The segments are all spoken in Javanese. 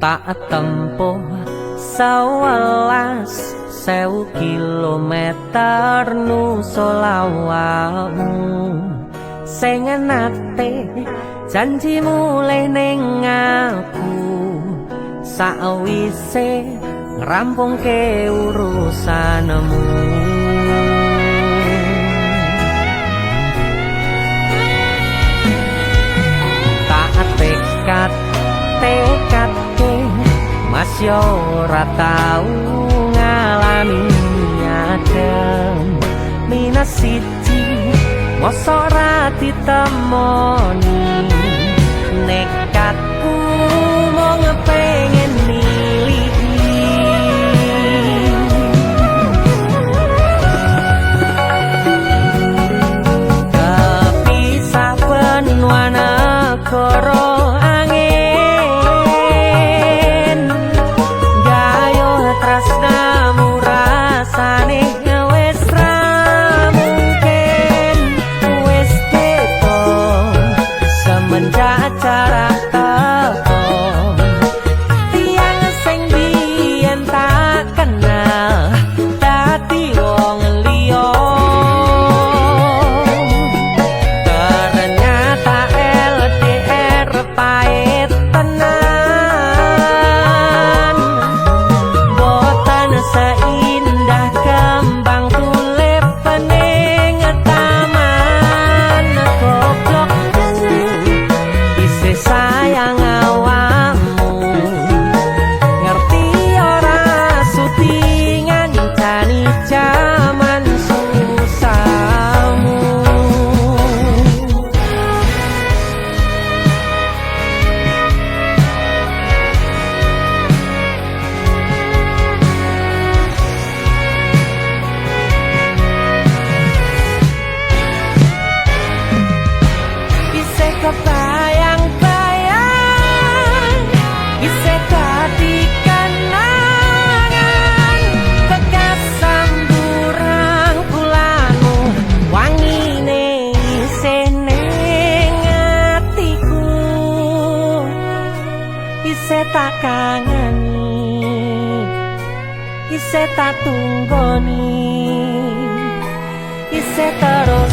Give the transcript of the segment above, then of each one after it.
Tak tempuh 11.000 kilometer nusolawatmu sing nate janji mulih ning aku sakwise ngrampungke urusanmu. Tak tekadke Mas yo ora tau ngalami adem minus siji mosok ora ditemoni nekatku mau ngepengen miliki kepisah benua negara kebayang-bayang isih dadi kenangan bekas samburan kulanmu wangine isih ning atiku isih tak kangeni isih tak tunggoni isih terus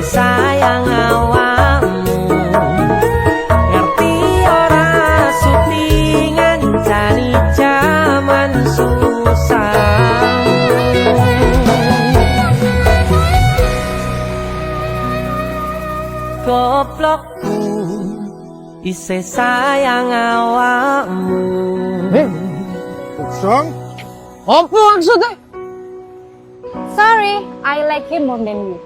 sayang awakmu ngerti ora sudi ngancani jaman susah goblokku isih sayang awakmu. Song? Apa maksudnya? Sorry, I like him more than you.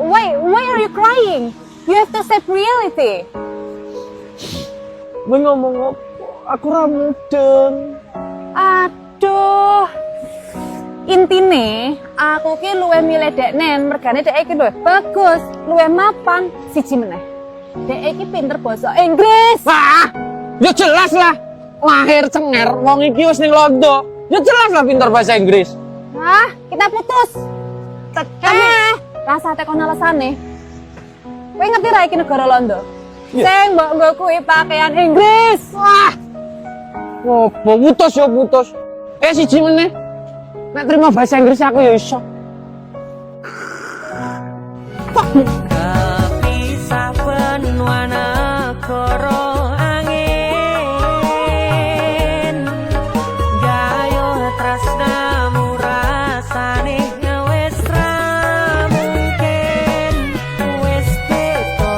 Why are you crying? You have to accept reality. Gue ngomong apa? Aku ra mudeng. Aduh. Intine, aku ki luwe milih deknen, mergane dek iki lho bagus, luwe mapan, siji meneh. Dek iki pinter basa Inggris. Wah, ya jelas lah. Lahir cenger, wong iki wis ning Londo. Ya jelas lah pinter bahasa Inggris. Ah, kita putus. Rasa tekon alasane. Kowe ngerti ra iki negara Londo? Sing mbok nggo kuwi pakaian Inggris. Wah. Opo putus ya putus. Siji meneh. Nek terima bahasa Inggris aku ya iso. Kepisah benua negara angin gayo tresnamu rasane wis ra mungkin wis beda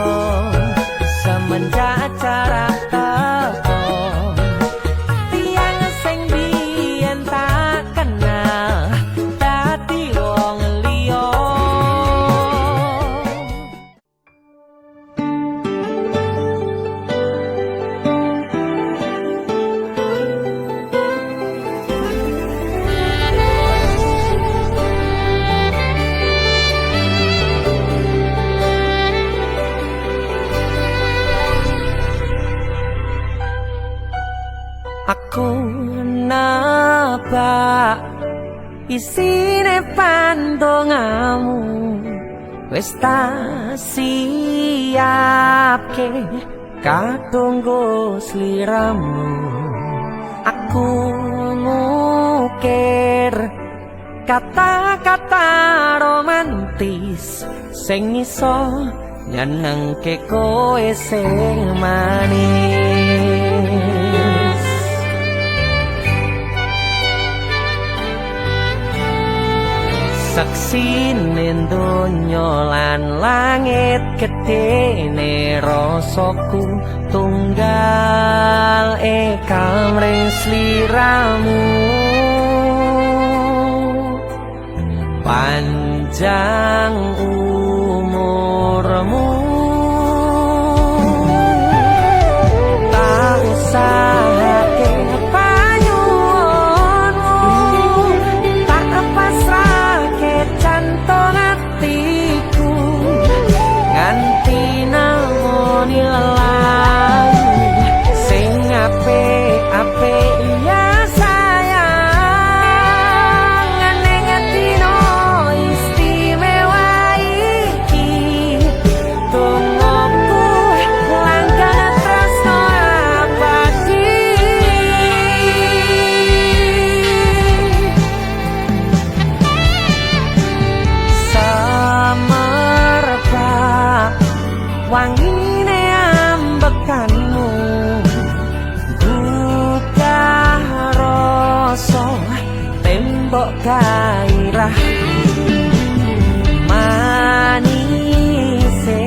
semenjak jarak teko tiang sing biyen tak kenal dadi wong liya. Aku nebak isine pandongamu wis tak siapke katunggo sliramu. Aku ngukir kata-kata romantis sing iso nyenengke kowe sing manis. Saksine donya lan langit gedene rasaku tunggal kamring sliramu. Panjang umurmu tak usahake panyuwunmu, tak pasrahke jantung atiku nganti namoni lelamu sing apik-apik ya sayang. Neng dino istimewa iki tungguku langkah tresno abadi. Semerbak wangine ambekanmu gugah rasa tembok gairah manise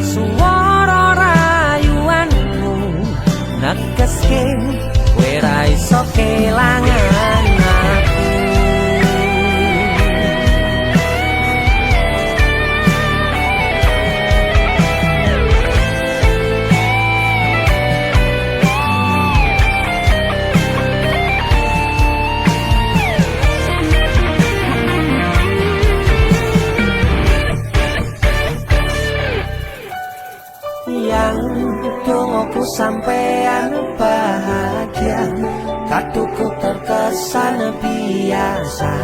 suara rayuanmu negeske kowe ra iso kelangan aku. Yang dongoku sampean bahagia, katuku terkesan biasa,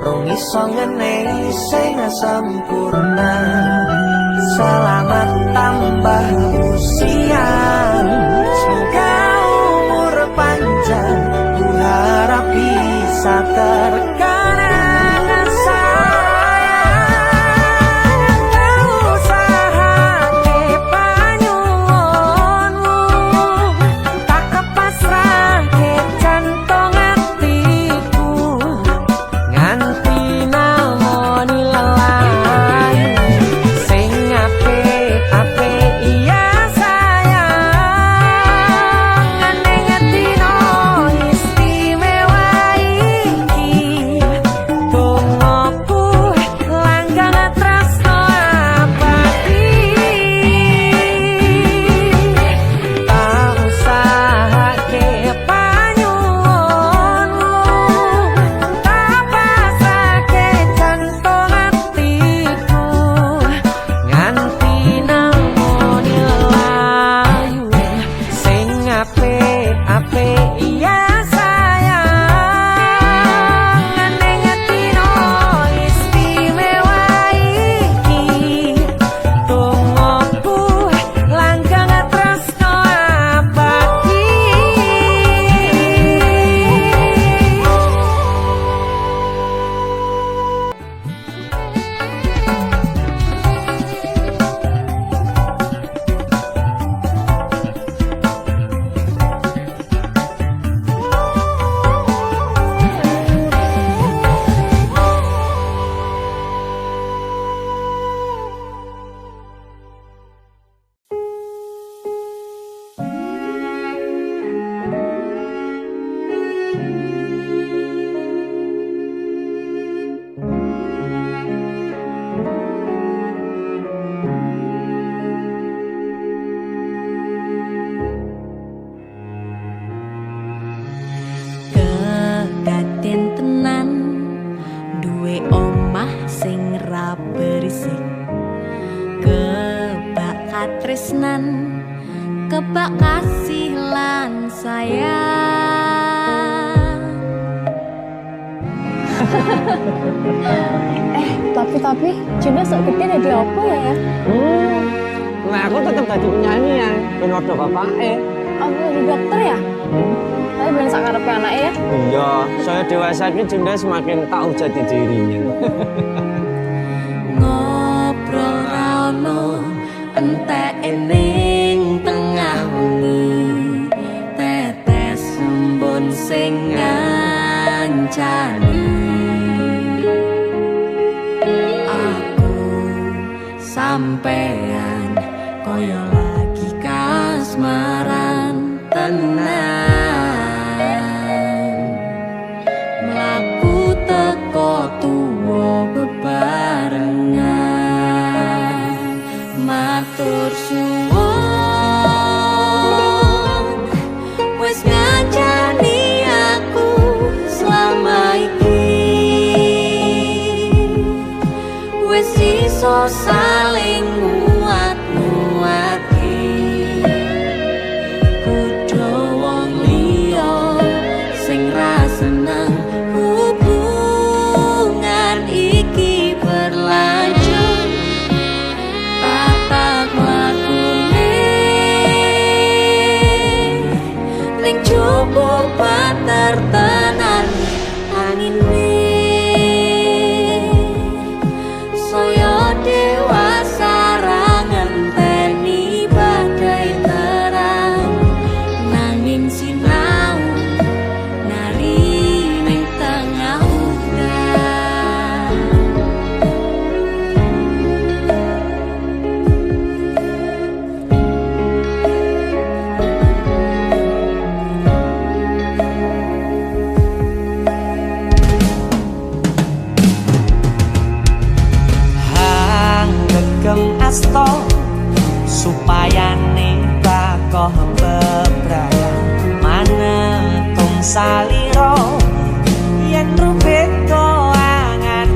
rong iso ngenehi sing sempurna. Selamat tambah usia, semoga umur panjang, ku harap bisa terkenang sayang. Tak usahake panyuwunmu, tak pasrahke jantung atiku nganti namoni lelayu sing apik katresnan kebak kasih lan sayang. Tapi Juna sok gede jadi apa ya? Nah aku tetep jadi penyanyi ya, ben wadah bapake. Apa jadi dokter ya? Tapi ben sak karepe anake ya. Iya, saya dewasa ini Junda semakin tahu jati dirinya. Ngobrol rano entek ning tengah wengi, tetes embun sing ngancani. Aku sampean koyo lagi kasmaran tenan, mlaku teko tuwa bebarengan, matur suwun wis ngancani aku selama iki, wis iso saling nguat-nguati. Kudu wong liya sing ra seneng hubungan iki berlanjut. Tatak lakune ning jupuk patertenan angin saya dewasa ra ngenteni badai terang, nanging sinau nari ning tengah udan. Hang gegem asto supaya nikakoh bebrayan manetung saliro yen rubeda angan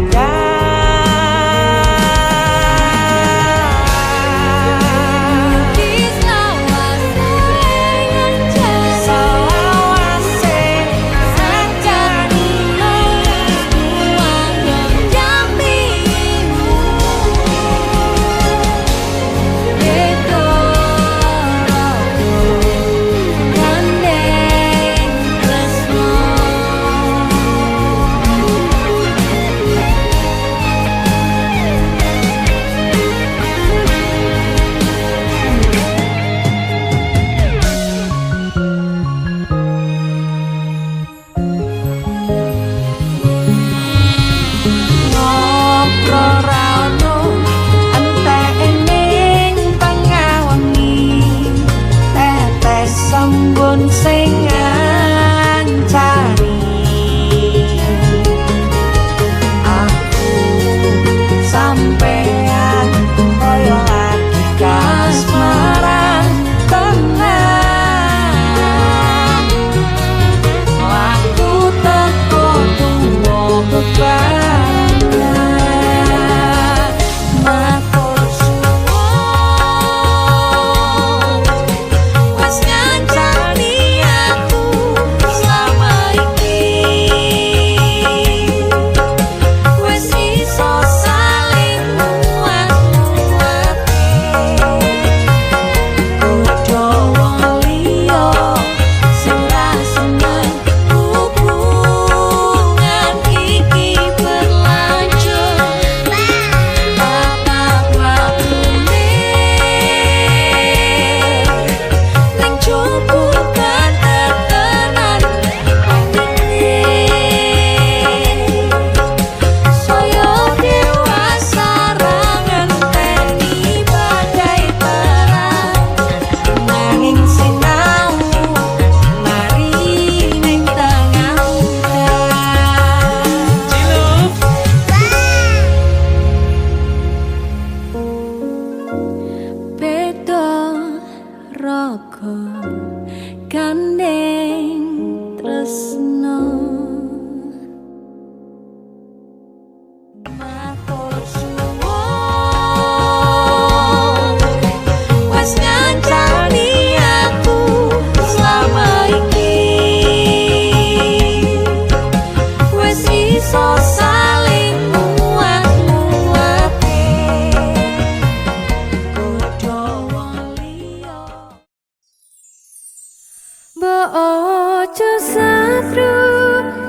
ojo satru,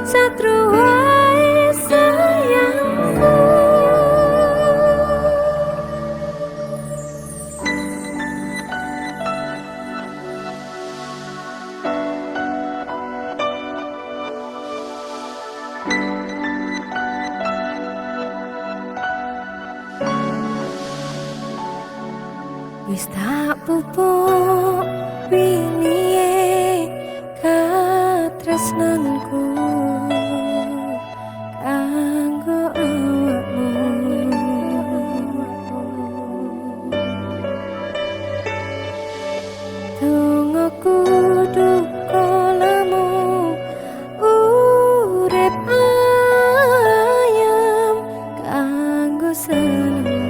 satru wae sayangku. Wis tak pupuk wingi katresnanku kanggo awakmu. Tunggu duka lamu urip ayam kanggo seneng.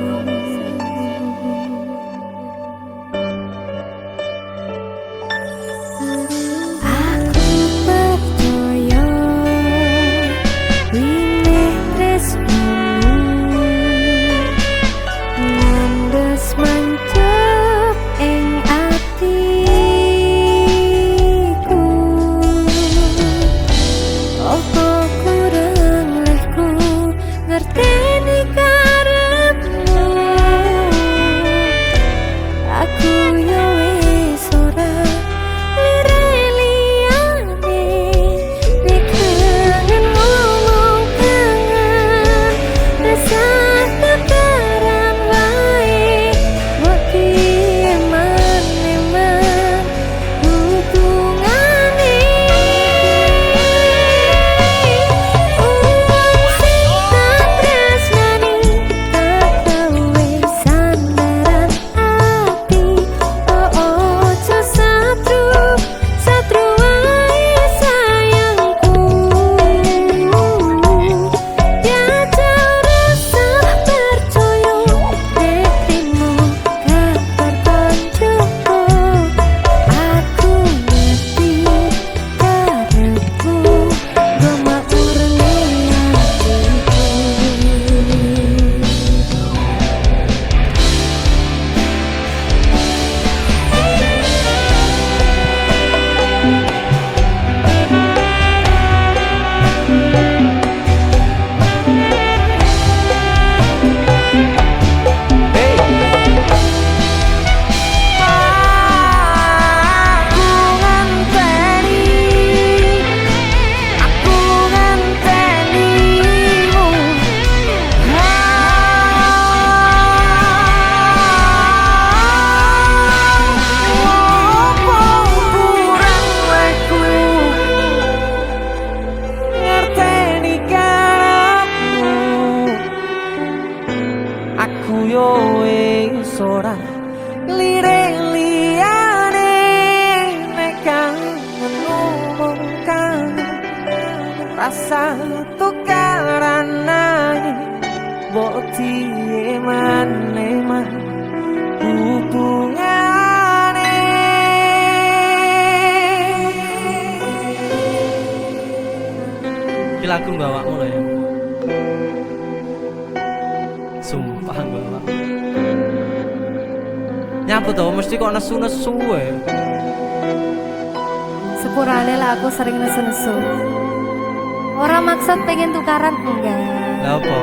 Rasa tukaran nanging boti eman-eman hubungane. Iki lagu mbawakmu lho ya. Sumpah mbawak. Nyapa to mesti kok nesu-nesu wae. Sepurane lah aku sering nesu-nesu. Orang maksud pengen tukaran enggak. Lah apa?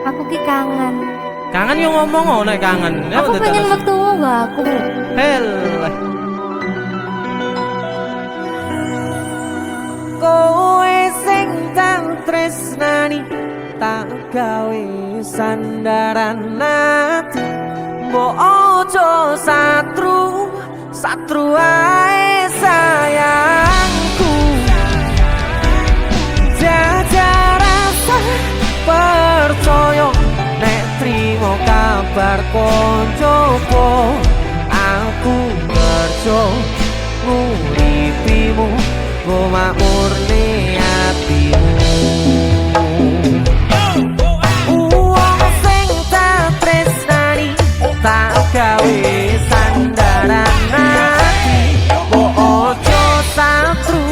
Aku ki kangen. Kangen yo ngomong nek kangen. Aku pengen waktu enggak aku. Hel. Kowe sing tak tresnani tak gawe sandaran ati. Mbok ojo satru, satru ae sayangku. Jajak rasa percaya nek trimo kabar koncoku. Aku kerja nguripimu, go makmurne atimu. Uang sing tak tresnani tak gawe sandaran ati. Mbok ojo satru,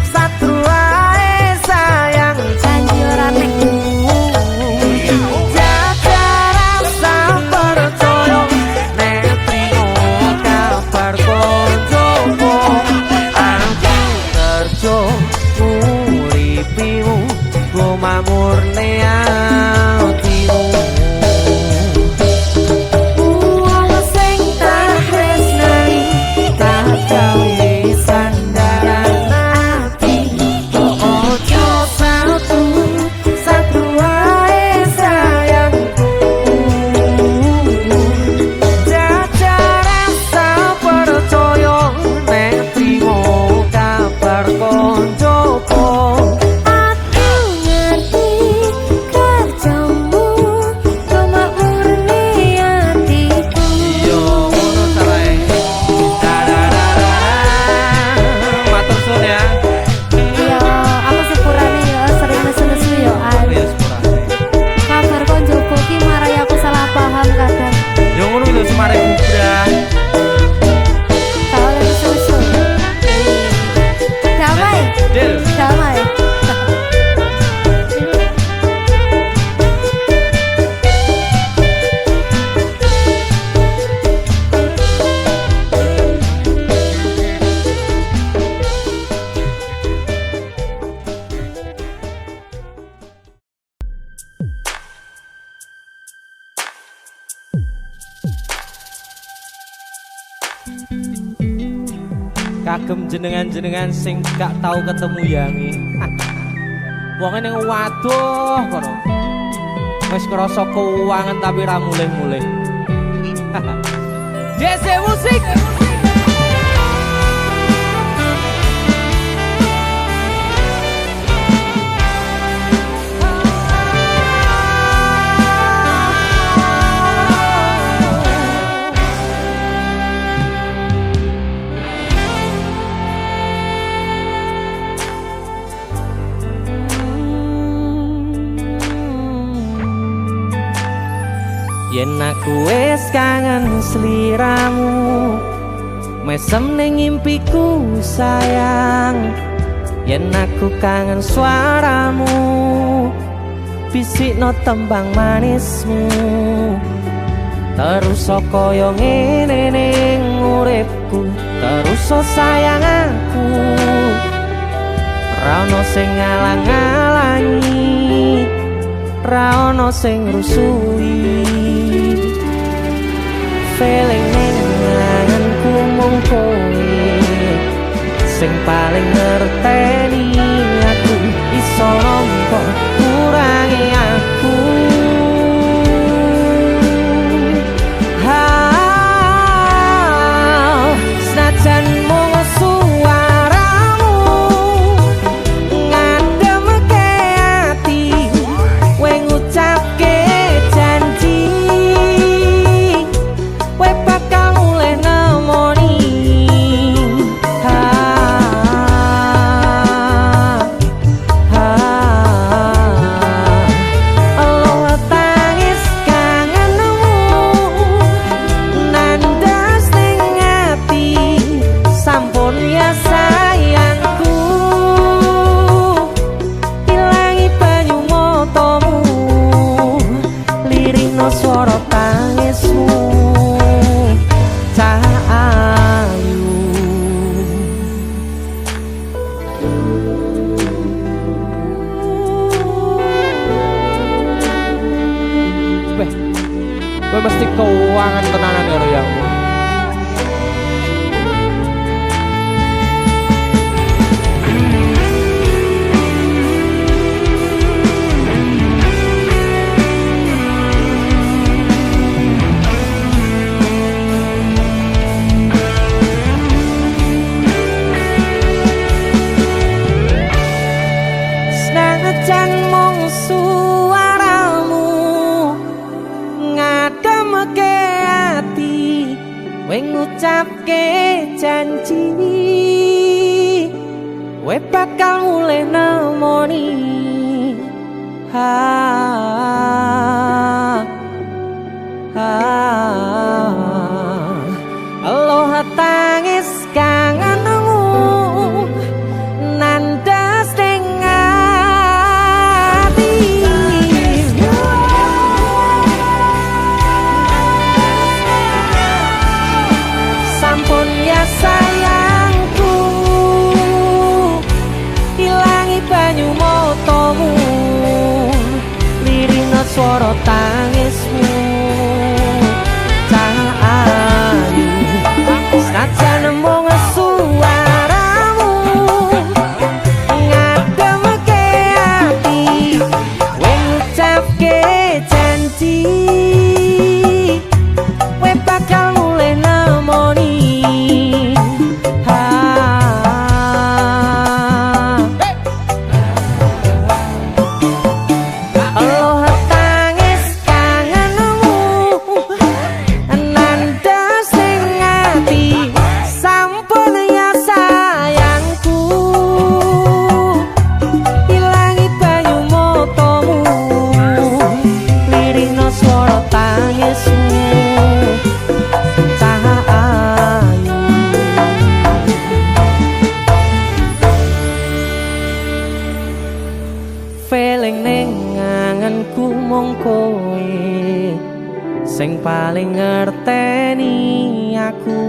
satru ae sayang. Janji ora nek jaga rasa percaya nek Kagem jenengan-jenengan sing gak tau ketemu yangi. Wong ning waduh kono. Wis ngrasa keuangan tapi ra mulih-mulih. JC Musik. Yen aku wis kangen sliramu, mesem ning impiku sayang. Yen aku kangen suaramu, bisikno tembang manismu. Terus kaya ngene ning uripku, terus sayang aku. Ra ono sing ngalang-alangi, ra ono sing rusui. Feeling ning ngangenku mung kowe sing paling ngerteni aku. Iso nampa kurangi aku. Senajan mung suaramu ngademke ati, kowe ngucapke janji kowe bakal mulih nemoni. Allah tangis kangenmu nandas ning ati, sampun ya sayangku. Ilangi banyu matamu, lirihno swara tangismu. Cahayu Beh, gue mesti keuangan tenanan ya Royangmu. Senajan mung suaramu ngademke ati, kowe ngucapke janji kowe bakal mulih nemoni. Allah tangis kangenmu nandas ning ati. Sampun ya sayangku, ilangi banyu matamu, lirihno swara tangismu. Cahayu senajan mung suaramu ngademke ati, kowe ngucapke janji kowe bakal mulih nemoni. Allah tangis kangenmu nandas ning ati, sampun ya sayangku. Ilangi banyu matamu, lirihno swara tangismu. Cahayu feeling ning ngangenku mung kowe sing paling ngerteni aku.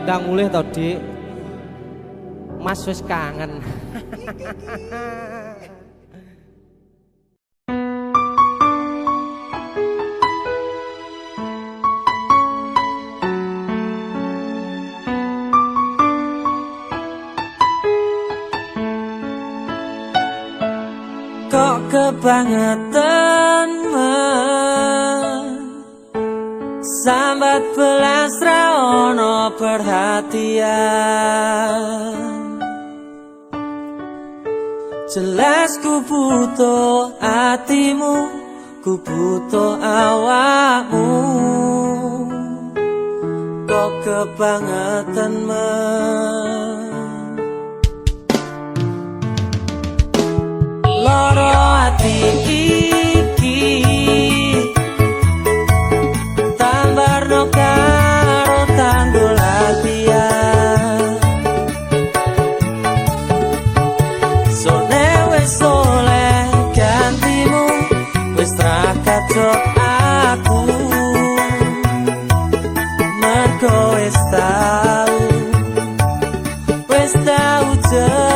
Ndang mulih to, Dik. Mas wis kangen. kebangetan sambat belas ra ono perhatian. Jelas ku butuh hatimu, ku butuh awakmu, kok kebangetan loro hati iki tambarno karo tanggul latihan. Sone wis soleh gantimu, wis ra kacok aku, mergo wis tau jeru.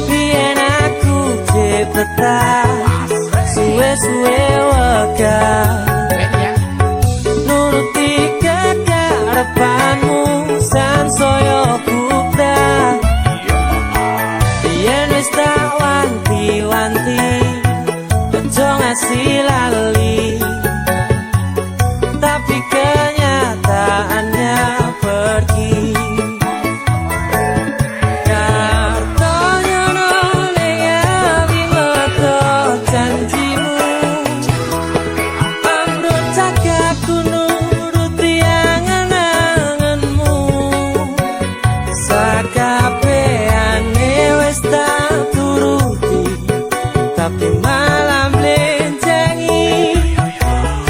Biyen aku cepetan suwe-suwe wegah nuruti kekarepanmu sansaya bubrah. Biyen wis tak wanti-wanti aja ngasih lali, tapi kenyataannya pergi. Tapi malam blencengi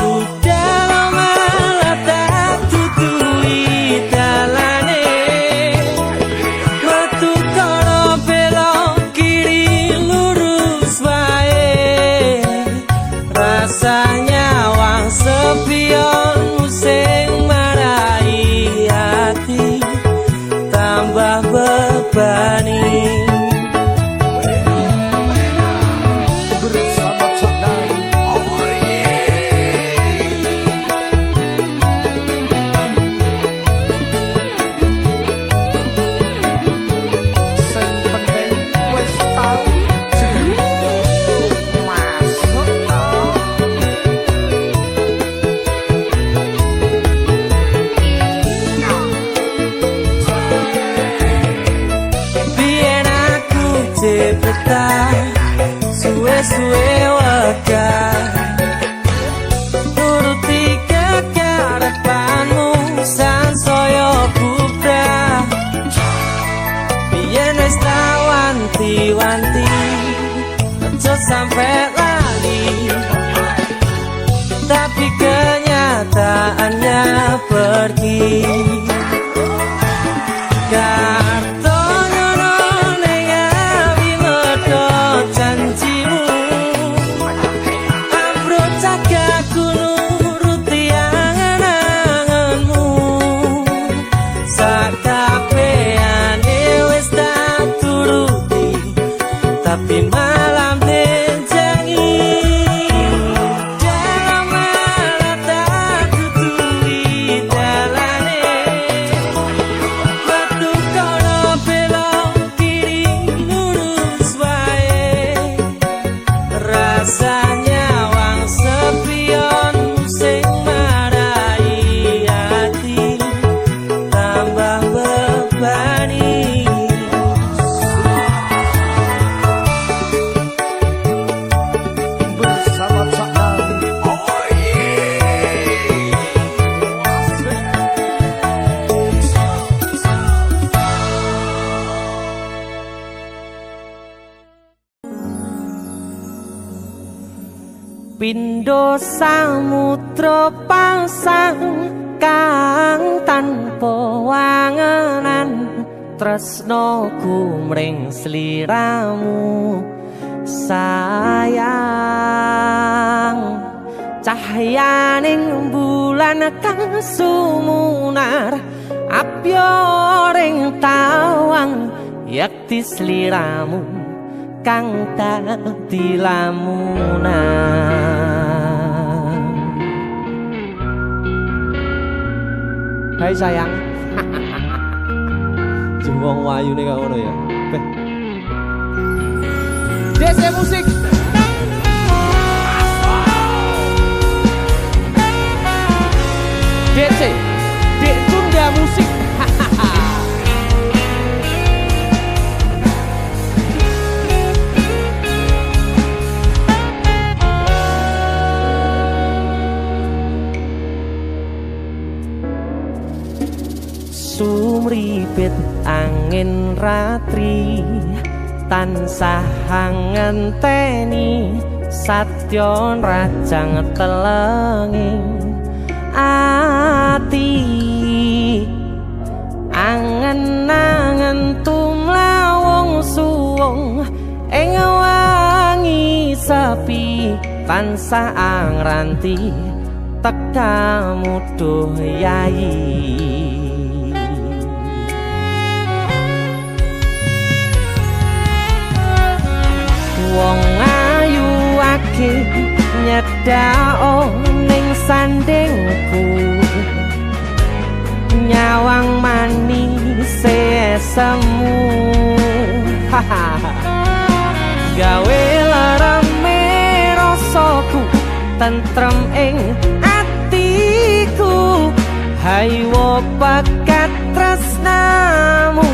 udah malah tak tutui dalane, metu kono belok kiri lurus wae. Rasanya wang sepion sing marai hati tambah bebani. Suwe-suwe wegah nuruti kekarepanmu sansaya bubrah. Biyen wis tak wanti-wanti aja sampe lali, tapi kenyataannya pergi. Tapi malam blencengi dalam malah tak tutui dalane, metu kono belok kiri lurus wae. Rasanya wang sepion sing marai hati tambah bebani. Pindho samudra pasang kang tanpa wangenan, tresnaku mring sliramu sayang. Cahyaning bulan kang sumunar apyoring tawang, yakti sliramu kang dadi lamunan. Hai sayang. Jembong wayu nih kau ya. DC musik. DC, Dek Tunda Musik. Sumripit angin ratri tansah ngenteni satyon rajang telenging ati angen-angen tumlawung suwung ing wangi sepi tansah angranti tekamu duh yayi. Wong ayu ake nyedao ning sandingku nyawang manis semu gawe larame rasaku tentrem ing atiku haywo bakat tresnamu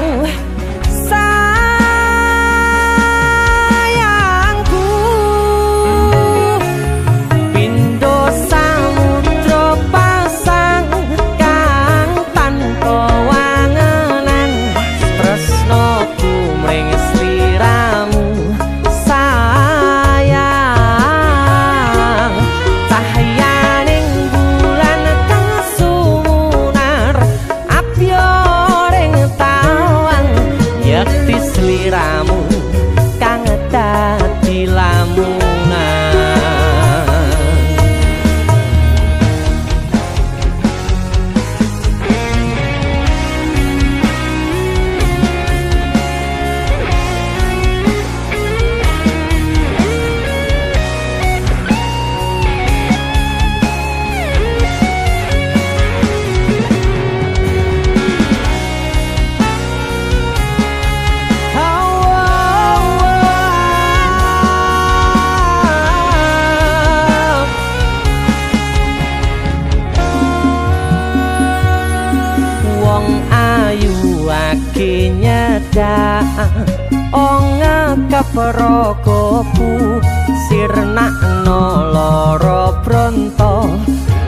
Progoku sirnakno lara bronto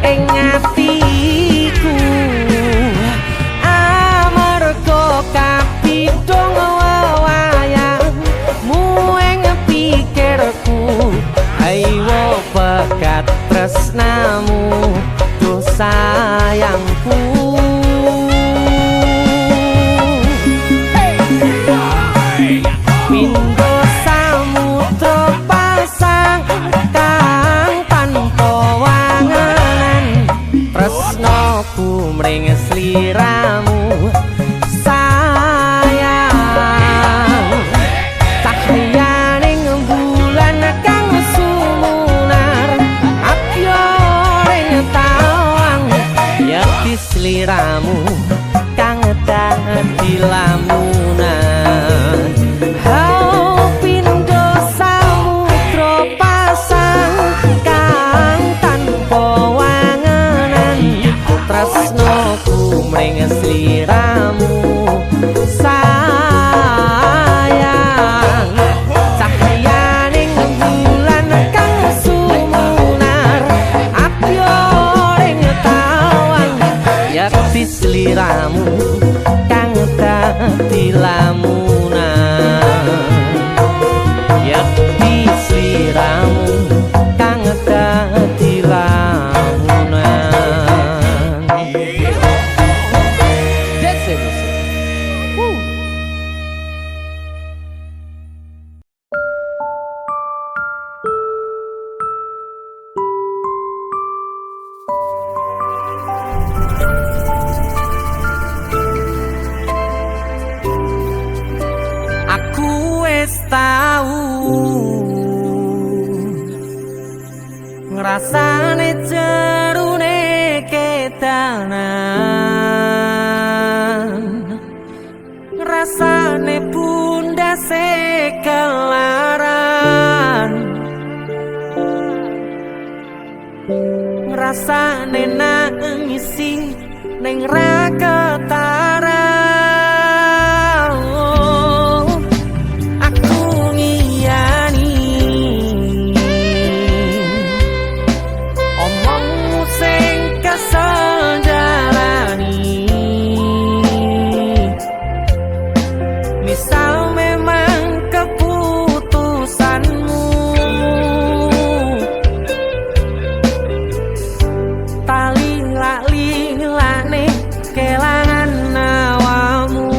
ing atiku amarga kapidhong wayangmu ing pikirku ayo bakat tresnamu duh sayangku mring sliramu sayang cahyaning bulan kang sumunar apyoring tawang yakti sliramu kang dadi lamunan hau pindho samudra pasang kang tanpa wangenan tresnoku mring sliramu sayang cahyaning bulan kang sumunar apyoring tawang yakti sliramu kang dadi lamunan yakti sliramu kang dadi lamunan. Ngrasane jerune kedanan ngrasane bundase kelaran rasane nangisi ning ra ketara. Aku ngiyani omongmu sing kesel jalani. Misal memang keputusanmu lilane kelangan awamu.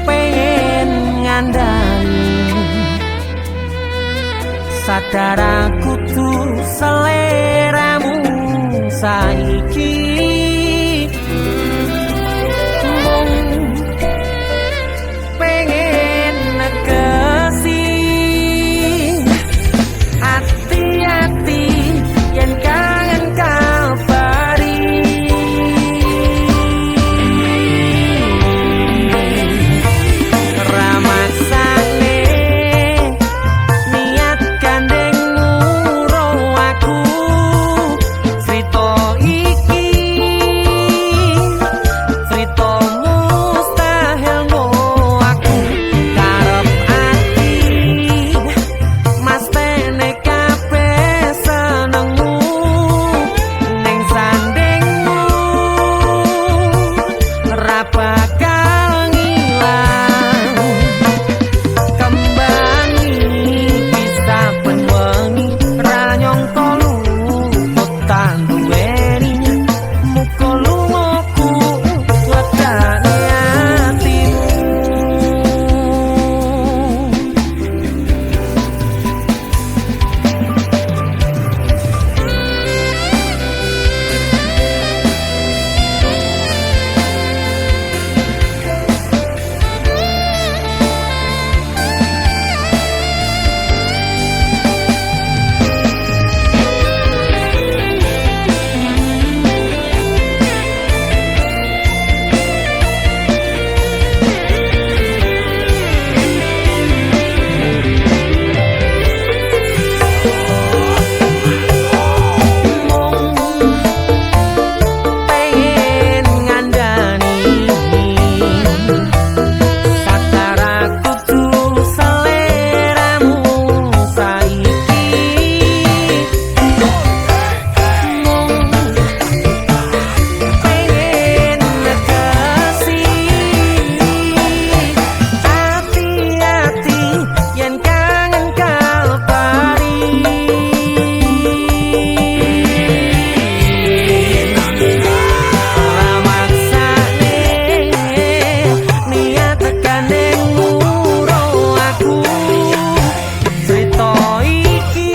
Pengen ngandani sadar aku tuh seleramu saiki. Pengen negesi hati-hati yang kangen kabari. Ramaksane niat gandengmu ro aku. Cerita iki cerita mustahil mo aku karep ati. Mas tene kabeh senengmu ning sandingmu ra bakal ngilang. Kembangi bisa benwengi ra nyangka luputan duweni. Muga lungaku wedane atimu. Pengen ngandani sadar aku tuh seleramu saiki. Pengen negesi hati-hati yen kangen kabari. Ramaksane niat gandengmu ro aku. Cerita iki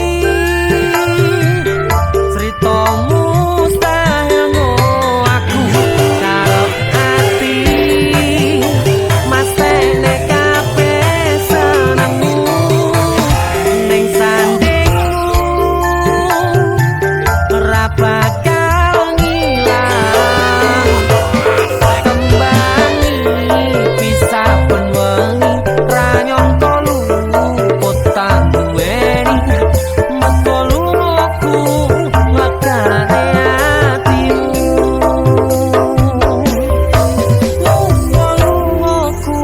cerita mustahil mo aku karep ati. Mas tene kabeh senengmu ning sandingmu ra bakal ngilang. Kembangi bisa benwengi ra nyangka luputan duweni. Muga lungaku legane atimu. Muga lungaku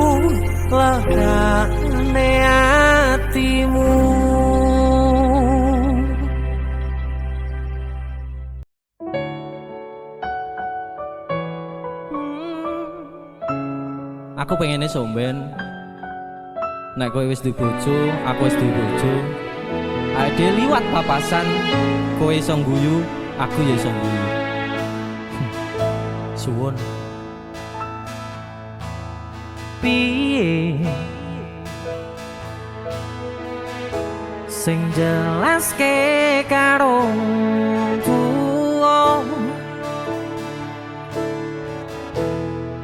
legane atimu. Aku pengennya somben nek kowe wis duwe bojo, aku wis duwe bojo. Ade liwat papasan, kowe iso ngguyu, aku ya iso ngguyu. Suwun. Piye sing jelaske karo tuwa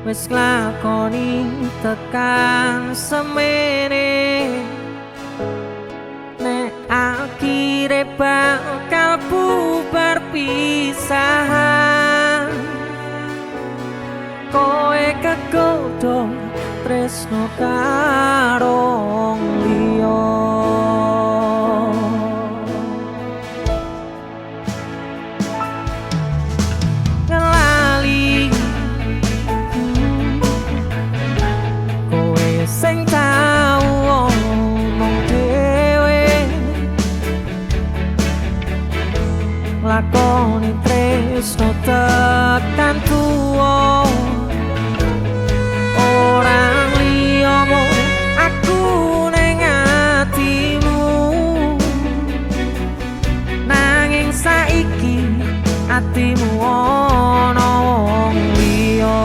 wis nglakoni tekan semene. Nek akhire bakal bubar pisahan, koe kegodhong tresno karo liya ngelali kowe sing tau ngomong dhewe lakoni tresno tekan tuwa orang liyamu aku ning atimu nanging saiki atimu ana wong liya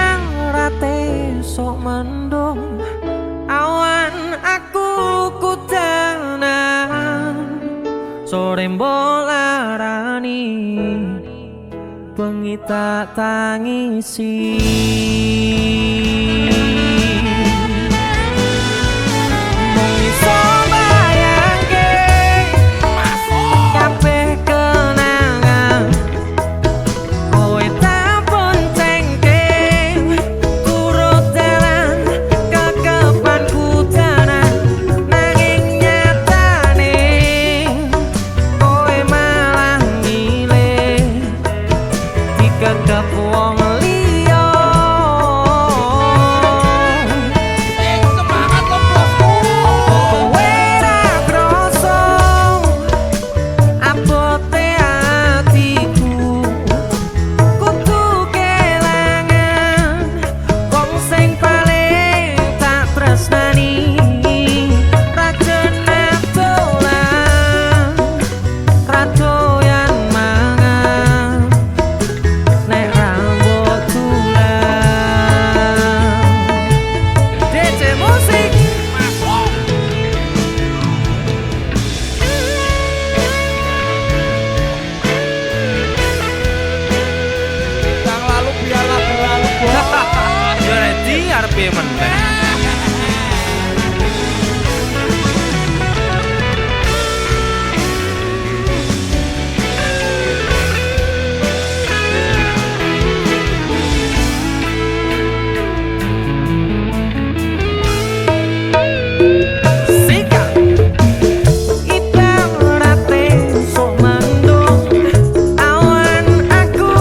ibarate sok mendung awan aku kudanan sore mbolarani bengi tak tangisi mung iso bayangke kabeh kenangan kowe tak boncengke turut dalan kekepan kudanan nanging nyatane kowe malah milih dikekep wong liya semangat lo bosku kowe ra kroso abote atiku kudu kelangan wong sing paling tak tresnani rajane dolan radoyan mangan nek rambut tulang DJ musik Kang lalu biar lagu lalu yo ready arepe meneh Sika ibarate sok mendung awan aku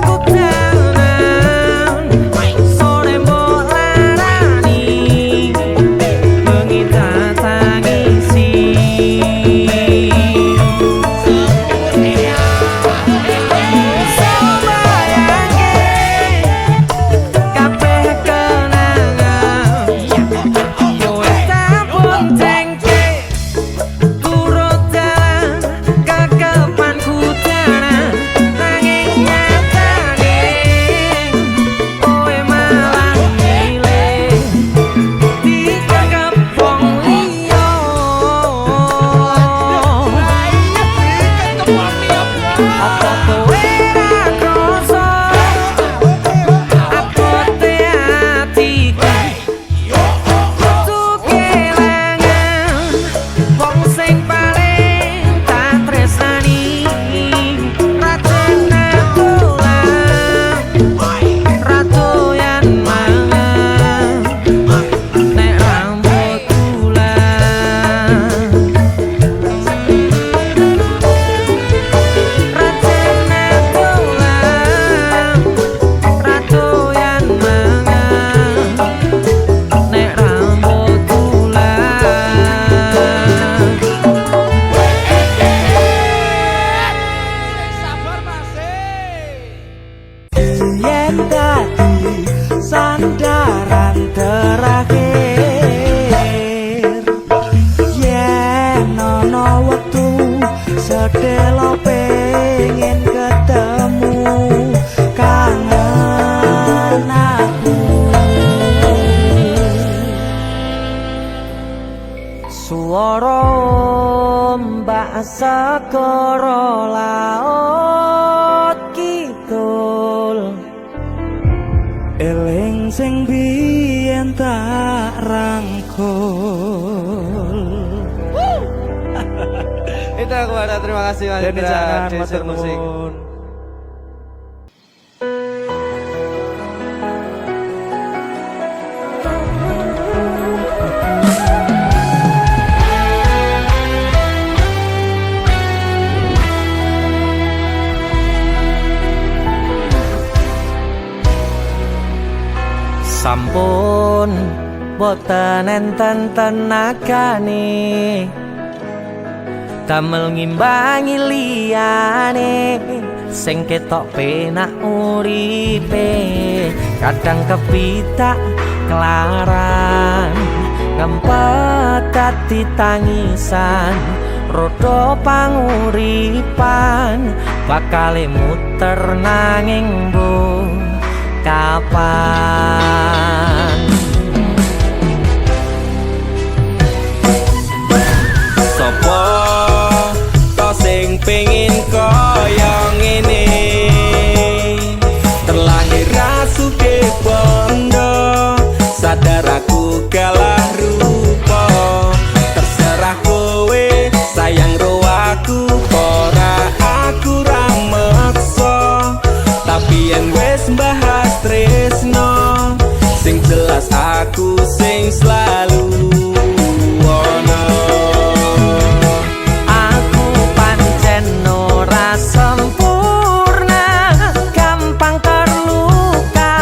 kudanan sore mbolarani bengi tak tangisi sabayangke kabeh kenangan kowe tak boncengke turut dalan kekepan kudanan nanging nyatane kowe malah milih dikekep wong liya apa kowe ra kroso abote atiku kudu kelangan wong sing paling tak tresnani rajane dolan radoyan mangan nek rambut tulang rajane dolan radoyan mangan nek rambut tulang yen dadi sandaran terakhir yen ana wektu sedelo pengen ketemu kangen aku swara mbak segara laut kidul eling sing biyen tak rangkul Itu aku ada, terima kasih Mas Deni Indra, jangan DC matur Musik. nuwun. Sampun boten enten tenagane damel ngimbangi liyane sing ketok penak uripe kadang kepitak kelaran ngempet dadi tangisan rodo panguripan bakale muter nanging bu kapan Sopo to sing pengin kaya ngene terlahir rasuke bondo sadar aku kalah rupa terserah kowe sayang ro aku ora aku ra meksa tapi yen wis bahas tresno sing jelas aku sing selalu ono. aku pancen ora sempurna gampang terluka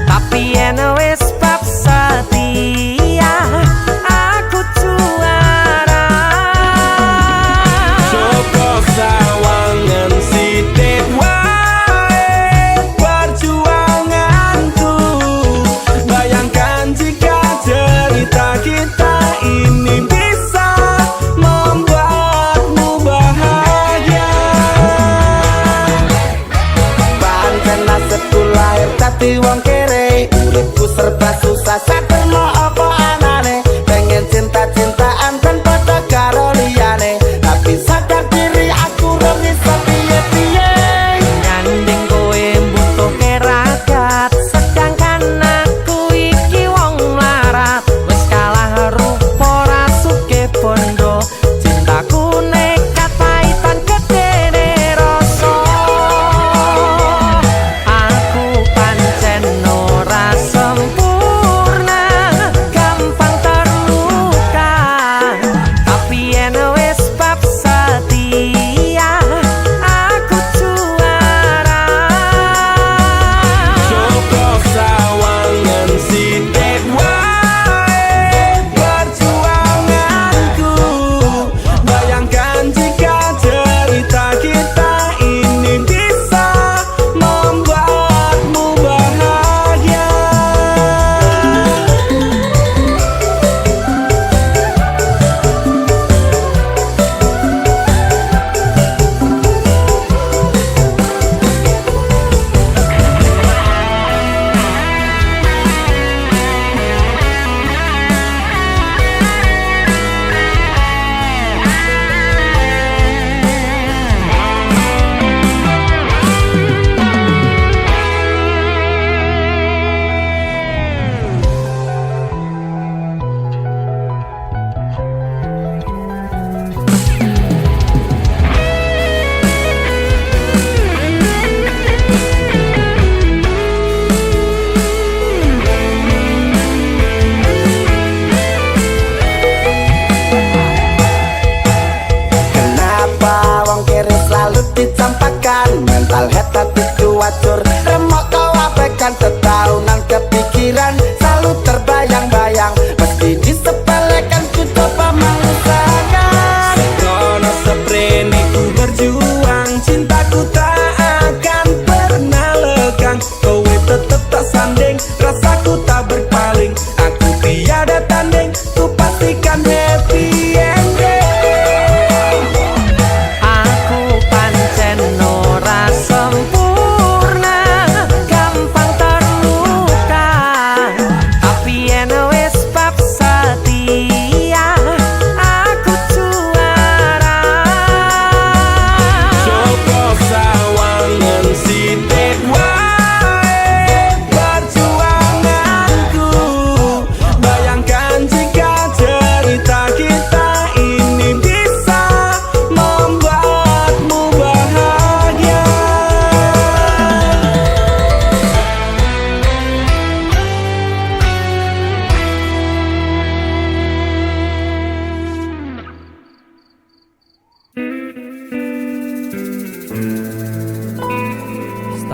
tapi yen wis bab setia aku juara Joko sawangan sithik wae perjuanganku bayangkan jika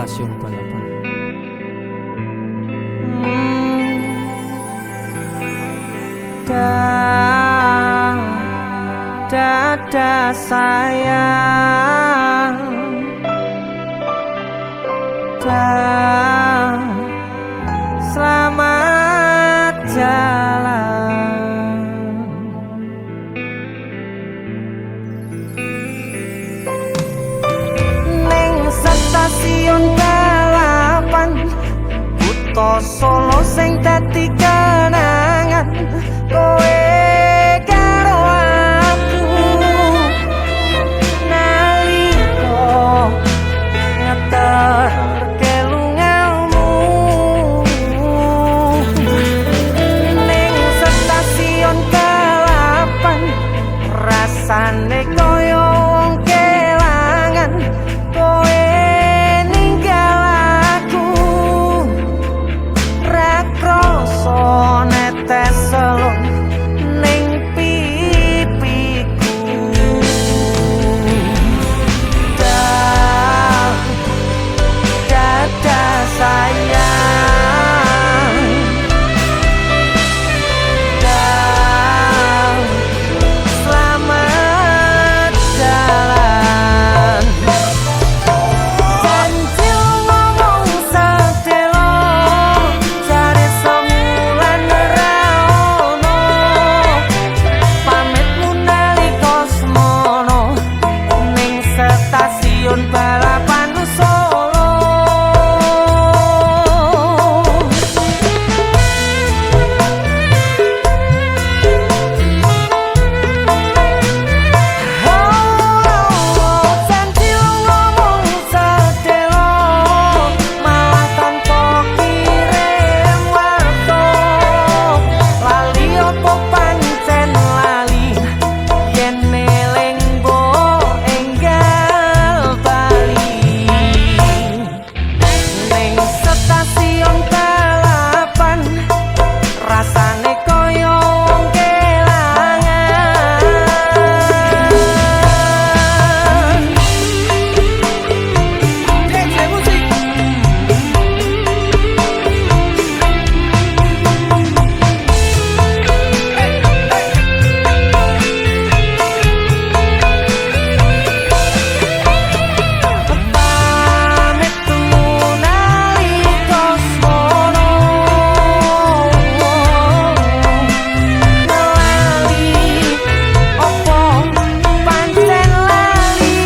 stasiun balapan. Dada sayang, selamat jalan. Ning stasiun balapan, Kutha Solo sing dadi kenangan kowe karo aku nalika ngeterke lungamu. Ning stasiun balapan rasane koyo wong kelangan kowe ninggal aku ra krasa netes selung ning pipiku. Dada sayang, selamat jalan. Janji ngomong sedelo, jare semulan ra ono. Pamitmu nalika semono ning stasiun balapan Solo. Janji ngomong sedelo, malah tanpa kirim warta. Lali opo pancen lali, yen eling mbok enggal bali. Ning stasiun balapan rasane koyo wong kelangan. Musik pamit temu nalika semono, lali opo pancen lali.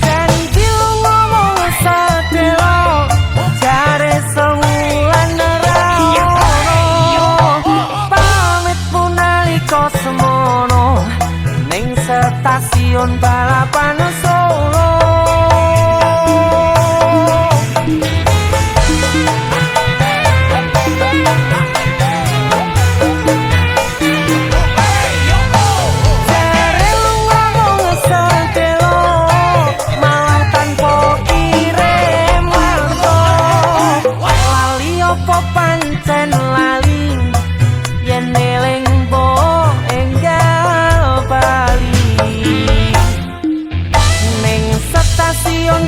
Janji ngomong sedelo, jare semulan ra ono. Pamitmu nalika semono ning stasiun balapan Solo. Jare lu ngomong sedelo, malah tanpa kirim warta. Lali opo pancen lali, yen eling mbok enggal bali. Ning stasiun